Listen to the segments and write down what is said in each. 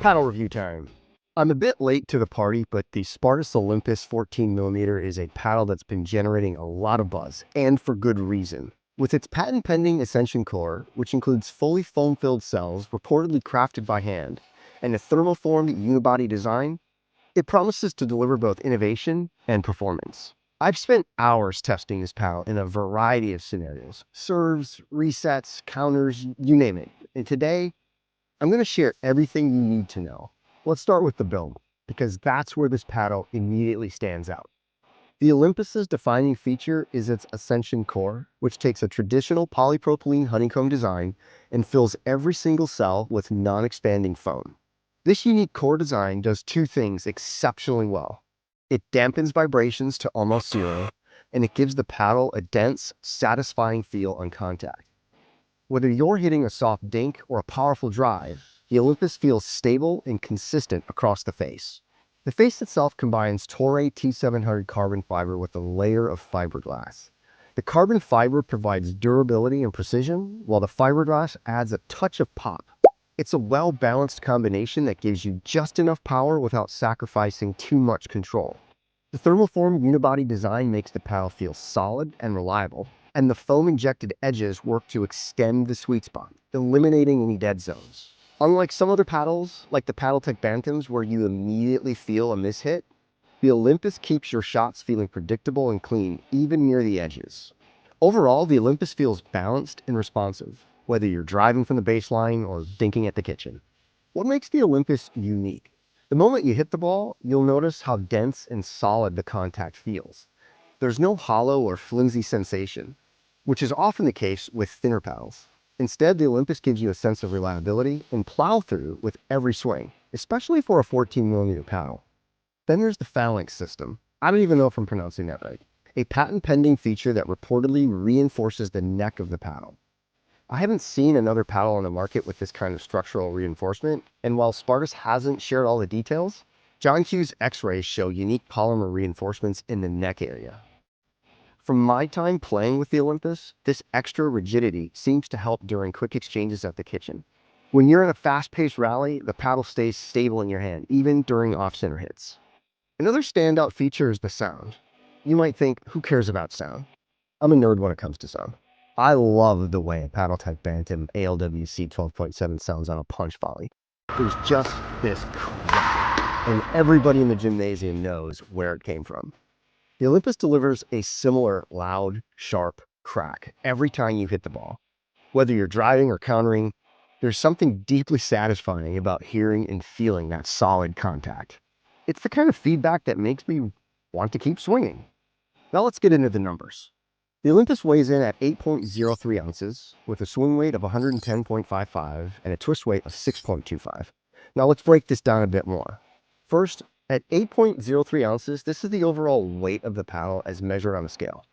Paddle review time. I'm a bit late to the party, but the Spartus Olympus 14mm is a paddle that's been generating a lot of buzz, and for good reason. With its patent-pending Ascension core, which includes fully foam-filled cells reportedly crafted by hand, and a thermoformed unibody design, it promises to deliver both innovation and performance. I've spent hours testing this paddle in a variety of scenarios: serves, resets, counters, you name it. And today, I'm going to share everything you need to know. Let's start with the build, because that's where this paddle immediately stands out. The Olympus's defining feature is its Ascension core, which takes a traditional polypropylene honeycomb design and fills every single cell with non-expanding foam. This unique core design does two things exceptionally well. It dampens vibrations to almost zero, and it gives the paddle a dense, satisfying feel on contact. Whether you're hitting a soft dink or a powerful drive, the Olympus feels stable and consistent across the face. The face itself combines Toray T700 carbon fiber with a layer of fiberglass. The carbon fiber provides durability and precision, while the fiberglass adds a touch of pop. It's a well-balanced combination that gives you just enough power without sacrificing too much control. The thermoform unibody design makes the paddle feel solid and reliable, and the foam-injected edges work to extend the sweet spot, eliminating any dead zones. Unlike some other paddles, like the PaddleTech Bantams where you immediately feel a mishit, the Olympus keeps your shots feeling predictable and clean, even near the edges. Overall, the Olympus feels balanced and responsive, whether you're driving from the baseline or dinking at the kitchen. What makes the Olympus unique? The moment you hit the ball, you'll notice how dense and solid the contact feels. There's no hollow or flimsy sensation, which is often the case with thinner paddles. Instead, the Olympus gives you a sense of reliability and plow-through with every swing, especially for a 14mm paddle. Then there's the phalanx system. I don't even know if I'm pronouncing that right. A patent-pending feature that reportedly reinforces the neck of the paddle. I haven't seen another paddle on the market with this kind of structural reinforcement, and while Spartus hasn't shared all the details, John Q's X-rays show unique polymer reinforcements in the neck area. From my time playing with the Olympus, this extra rigidity seems to help during quick exchanges at the kitchen. When you're in a fast-paced rally, the paddle stays stable in your hand, even during off-center hits. Another standout feature is the sound. You might think, who cares about sound? I'm a nerd when it comes to sound. I love the way a PaddleTech Bantam ALWC 12.7 sounds on a punch volley. There's just this crack, and everybody in the gymnasium knows where it came from. The Olympus delivers a similar loud, sharp crack every time you hit the ball. Whether you're driving or countering, there's something deeply satisfying about hearing and feeling that solid contact. It's the kind of feedback that makes me want to keep swinging. Now let's get into the numbers. The Olympus weighs in at 8.03 ounces with a swing weight of 110.55 and a twist weight of 6.25. Now let's break this down a bit more. First, at 8.03 ounces, this is the overall weight of the paddle as measured on a scale.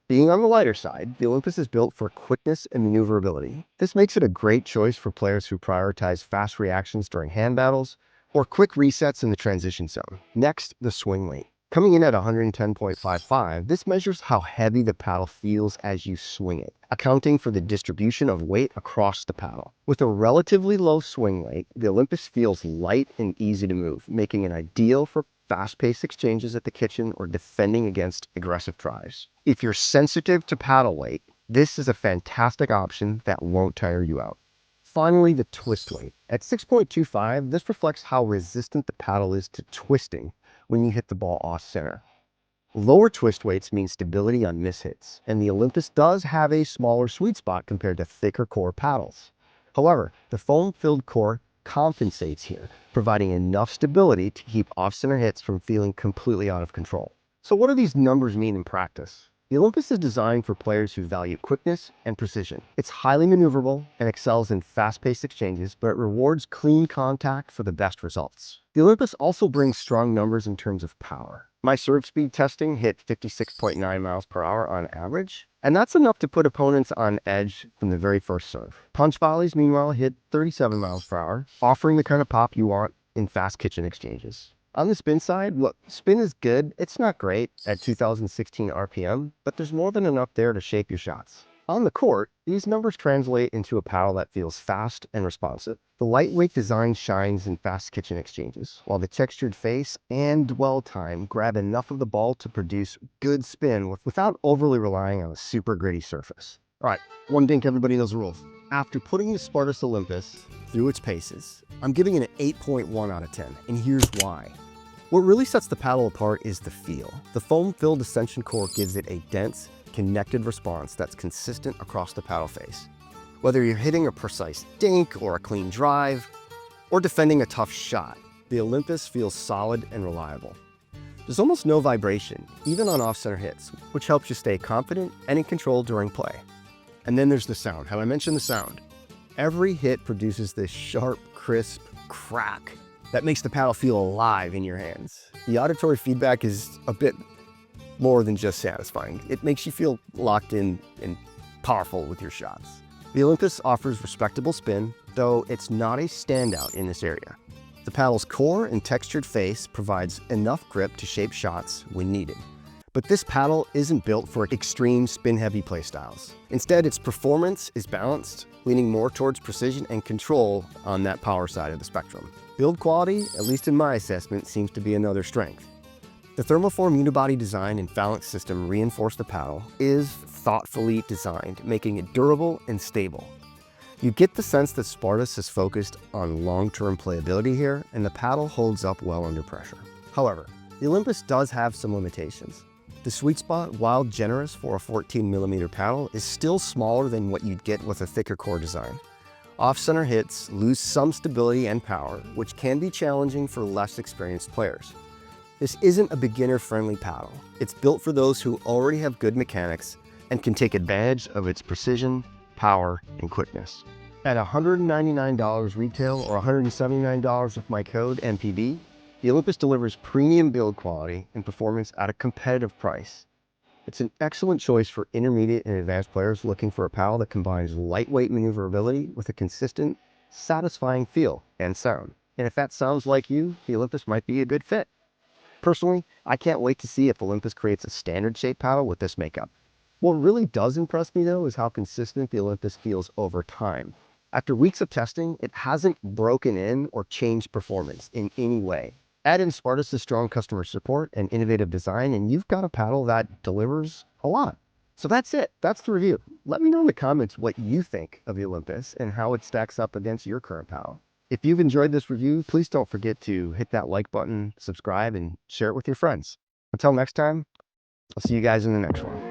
Being on the lighter side, the Olympus is built for quickness and maneuverability. This makes it a great choice for players who prioritize fast reactions during hand battles or quick resets in the transition zone. Next, the swing weight. Coming in at 110.55, this measures how heavy the paddle feels as you swing it, accounting for the distribution of weight across the paddle. With a relatively low swing weight, the Olympus feels light and easy to move, making it ideal for fast-paced exchanges at the kitchen or defending against aggressive drives. If you're sensitive to paddle weight, this is a fantastic option that won't tire you out. Finally, the twist weight. At 6.25, this reflects how resistant the paddle is to twisting when you hit the ball off-center. Lower twist weights mean stability on mishits, and the Olympus does have a smaller sweet spot compared to thicker core paddles. However, the foam-filled core compensates here, providing enough stability to keep off-center hits from feeling completely out of control. So what do these numbers mean in practice? The Olympus is designed for players who value quickness and precision. It's highly maneuverable and excels in fast-paced exchanges, but it rewards clean contact for the best results. The Olympus also brings strong numbers in terms of power. My serve speed testing hit 56.9 miles per hour on average, and that's enough to put opponents on edge from the very first serve. Punch volleys, meanwhile, hit 37 miles per hour, offering the kind of pop you want in fast kitchen exchanges. On the spin side, look, spin is good. It's not great at 2016 RPM, but there's more than enough there to shape your shots. On the court, these numbers translate into a paddle that feels fast and responsive. The lightweight design shines in fast kitchen exchanges, while the textured face and dwell time grab enough of the ball to produce good spin without overly relying on a super gritty surface. All right, one thing everybody knows the rules. After putting the Spartus Olympus through its paces, I'm giving it an 8.1 out of 10, and here's why. What really sets the paddle apart is the feel. The foam-filled ascension core gives it a dense, connected response that's consistent across the paddle face. Whether you're hitting a precise dink or a clean drive, or defending a tough shot, the Olympus feels solid and reliable. There's almost no vibration, even on off-center hits, which helps you stay confident and in control during play. And then there's the sound. Have I mentioned the sound? Every hit produces this sharp, crisp crack that makes the paddle feel alive in your hands. The auditory feedback is a bit more than just satisfying. It makes you feel locked in and powerful with your shots. The Olympus offers respectable spin, though it's not a standout in this area. The paddle's core and textured face provides enough grip to shape shots when needed. But this paddle isn't built for extreme spin-heavy playstyles. Instead, its performance is balanced, leaning more towards precision and control on that power side of the spectrum. Build quality, at least in my assessment, seems to be another strength. The thermoform unibody design and phalanx system reinforce the paddle is thoughtfully designed, making it durable and stable. You get the sense that Spartus is focused on long-term playability here, and the paddle holds up well under pressure. However, the Olympus does have some limitations. The sweet spot, while generous for a 14mm paddle, is still smaller than what you'd get with a thicker core design. Off-center hits lose some stability and power, which can be challenging for less experienced players. This isn't a beginner-friendly paddle. It's built for those who already have good mechanics and can take advantage of its precision, power, and quickness. At $199 retail or $179 with my code MPB, the Olympus delivers premium build quality and performance at a competitive price. It's an excellent choice for intermediate and advanced players looking for a paddle that combines lightweight maneuverability with a consistent, satisfying feel and sound. And if that sounds like you, the Olympus might be a good fit. Personally, I can't wait to see if Olympus creates a standard shape paddle with this makeup. What really does impress me though is how consistent the Olympus feels over time. After weeks of testing, it hasn't broken in or changed performance in any way. Add in Spartus' strong customer support and innovative design, and you've got a paddle that delivers a lot. So that's it. That's the review. Let me know in the comments what you think of the Olympus and how it stacks up against your current paddle. If you've enjoyed this review, please don't forget to hit that like button, subscribe, and share it with your friends. Until next time, I'll see you guys in the next one.